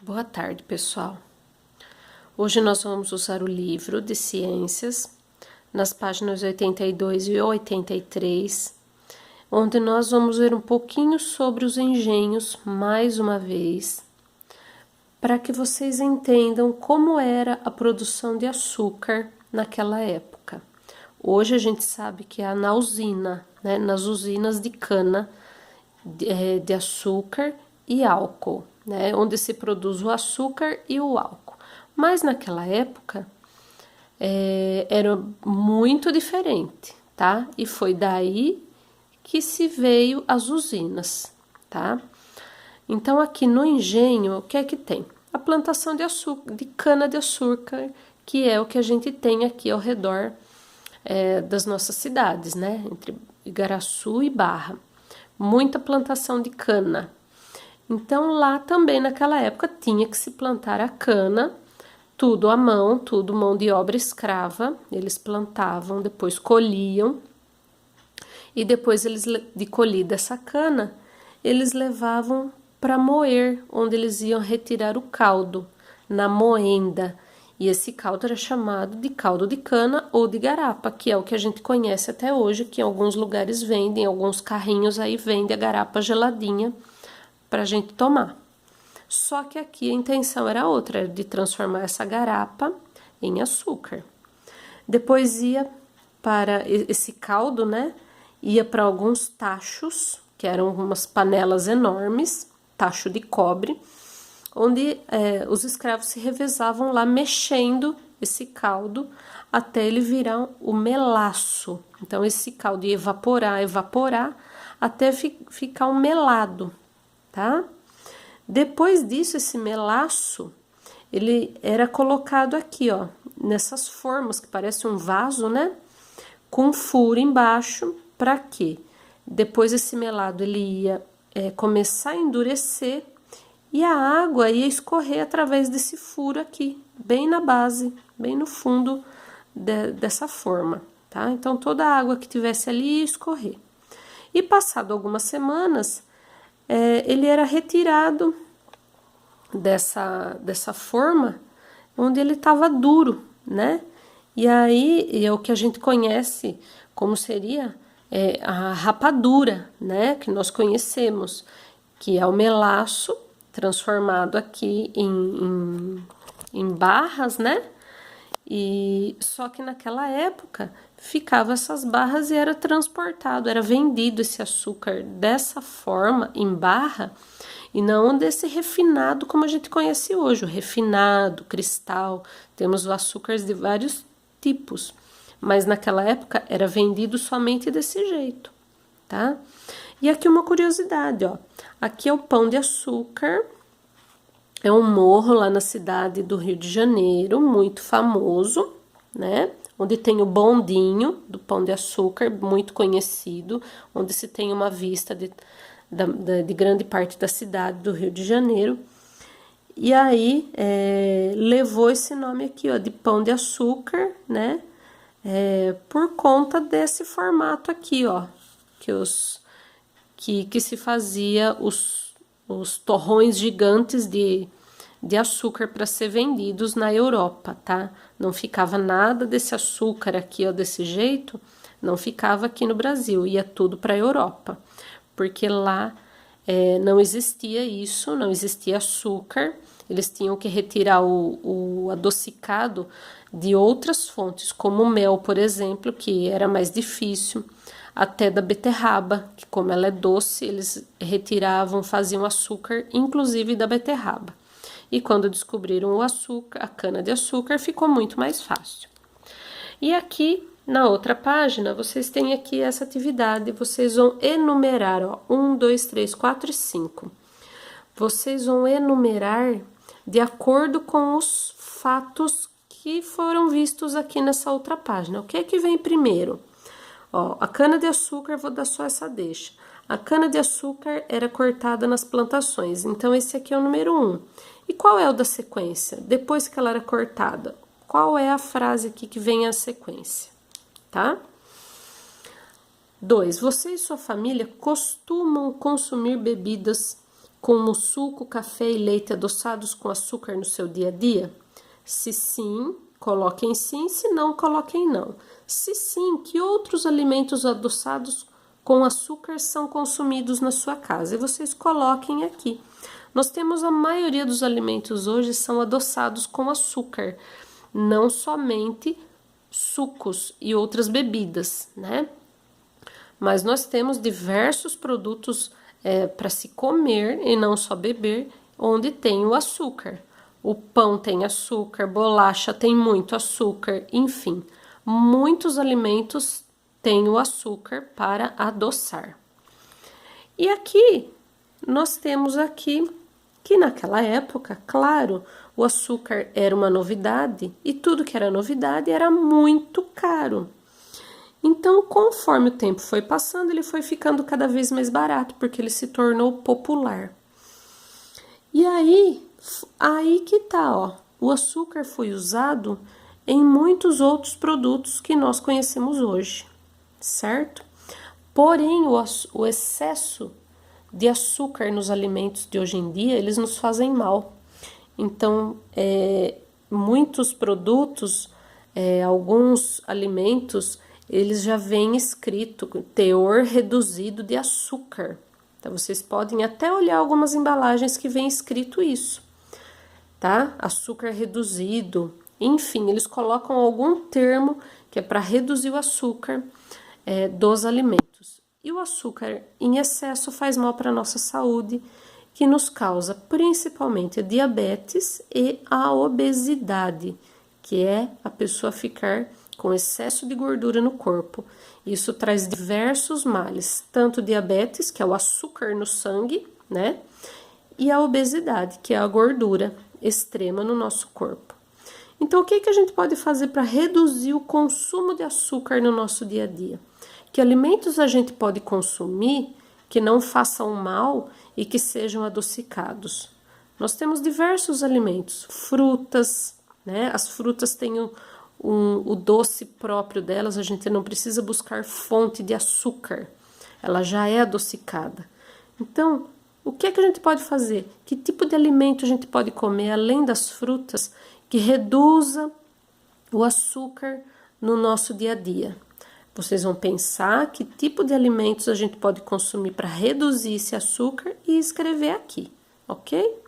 Boa tarde, pessoal. Hoje nós vamos usar o livro de ciências, nas páginas 82 e 83, onde nós vamos ver um pouquinho sobre os engenhos, mais uma vez, para que vocês entendam como era a produção de açúcar naquela época. Hoje a gente sabe que é na usina, né, nas usinas de cana, de açúcar e álcool, né, onde se produz o açúcar e o álcool. Mas naquela época era muito diferente, tá? E foi daí que se veio as usinas, tá? Então aqui no engenho, o que é que tem? A plantação de açúcar, de cana de açúcar, que é o que a gente tem aqui ao redor das nossas cidades, né? Entre Igaraçu e Barra. Muita plantação de cana. Então lá também naquela época tinha que se plantar a cana, tudo à mão, tudo mão de obra escrava. Eles plantavam, depois colhiam e depois de colhida essa cana, eles levavam para moer, onde eles iam retirar o caldo na moenda. E esse caldo era chamado de caldo de cana ou de garapa, que é o que a gente conhece até hoje, que em alguns lugares vendem, alguns carrinhos aí vendem a garapa geladinha para a gente tomar. Só que aqui a intenção era outra, era de transformar essa garapa em açúcar. Depois ia para esse caldo, né? Ia para alguns tachos, que eram umas panelas enormes, tacho de cobre, onde os escravos se revezavam lá mexendo esse caldo até ele virar o melaço. Então esse caldo ia evaporar até ficar um melado, tá? Depois disso, esse melaço, ele era colocado aqui, ó, nessas formas que parece um vaso, né? Com furo embaixo, para quê? Depois esse melado ele ia começar a endurecer e a água ia escorrer através desse furo aqui, bem na base, bem no fundo dessa forma, tá? Então toda a água que tivesse ali ia escorrer. E passado algumas semanas, ele era retirado dessa forma, onde ele estava duro, né? E aí é o que a gente conhece como seria a rapadura, né? Que nós conhecemos, que é o melaço transformado aqui em barras, né? E só que naquela época ficava essas barras e era transportado, era vendido esse açúcar dessa forma em barra e não desse refinado como a gente conhece hoje, o refinado, cristal. Temos açúcares de vários tipos, mas naquela época era vendido somente desse jeito, tá? E aqui uma curiosidade, ó. Aqui é o Pão de Açúcar. É um morro lá na cidade do Rio de Janeiro, muito famoso, né? Onde tem o bondinho do Pão de Açúcar, muito conhecido, onde se tem uma vista de grande parte da cidade do Rio de Janeiro. E aí levou esse nome aqui, ó, de Pão de Açúcar, né? Por conta desse formato aqui, ó, que se fazia os torrões gigantes de açúcar para ser vendidos na Europa, tá? Não ficava nada desse açúcar aqui, ó, desse jeito, não ficava aqui no Brasil, ia tudo para a Europa, porque lá não existia isso, não existia açúcar, eles tinham que retirar o adocicado de outras fontes, como o mel, por exemplo, que era mais difícil, até da beterraba, que como ela é doce, eles retiravam, faziam açúcar, inclusive da beterraba. E quando descobriram o açúcar, a cana-de-açúcar, ficou muito mais fácil. E aqui, na outra página, vocês têm aqui essa atividade, vocês vão enumerar, ó, 1, 2, 3, 4 e 5. Vocês vão enumerar de acordo com os fatos que foram vistos aqui nessa outra página. O que é que vem primeiro? Ó, a cana-de-açúcar, vou dar só essa deixa. A cana-de-açúcar era cortada nas plantações, então esse aqui é o número 1. E qual é o da sequência? Depois que ela era cortada, qual é a frase aqui que vem a sequência, tá? 2. Você e sua família costumam consumir bebidas como suco, café e leite adoçados com açúcar no seu dia a dia? Se sim, coloquem sim, se não, coloquem não. Se sim, que outros alimentos adoçados com açúcar são consumidos na sua casa? E vocês coloquem aqui. Nós temos a maioria dos alimentos hoje são adoçados com açúcar, não somente sucos e outras bebidas, né? Mas nós temos diversos produtos para se comer e não só beber, onde tem o açúcar. O pão tem açúcar, bolacha tem muito açúcar, enfim, muitos alimentos têm o açúcar para adoçar. E aqui, nós temos aqui que naquela época, claro, o açúcar era uma novidade e tudo que era novidade era muito caro. Então, conforme o tempo foi passando, ele foi ficando cada vez mais barato, porque ele se tornou popular. E aí que tá, ó, o açúcar foi usado em muitos outros produtos que nós conhecemos hoje, certo? Porém, o excesso de açúcar nos alimentos de hoje em dia, eles nos fazem mal. Então, muitos produtos, alguns alimentos, eles já vêm escrito teor reduzido de açúcar. Então, vocês podem até olhar algumas embalagens que vem escrito isso, tá? Açúcar reduzido, enfim, eles colocam algum termo que é para reduzir o açúcar dos alimentos. E o açúcar em excesso faz mal para a nossa saúde, que nos causa principalmente a diabetes e a obesidade, que é a pessoa ficar com excesso de gordura no corpo. Isso traz diversos males, tanto diabetes, que é o açúcar no sangue, né? E a obesidade, que é a gordura extrema no nosso corpo. Então, o que a gente pode fazer para reduzir o consumo de açúcar no nosso dia a dia? Que alimentos a gente pode consumir que não façam mal e que sejam adocicados? Nós temos diversos alimentos, frutas, né? As frutas têm o doce próprio delas, a gente não precisa buscar fonte de açúcar, ela já é adocicada. Então, o que a gente pode fazer? Que tipo de alimento a gente pode comer, além das frutas, que reduza o açúcar no nosso dia a dia? Vocês vão pensar que tipo de alimentos a gente pode consumir para reduzir esse açúcar e escrever aqui, ok?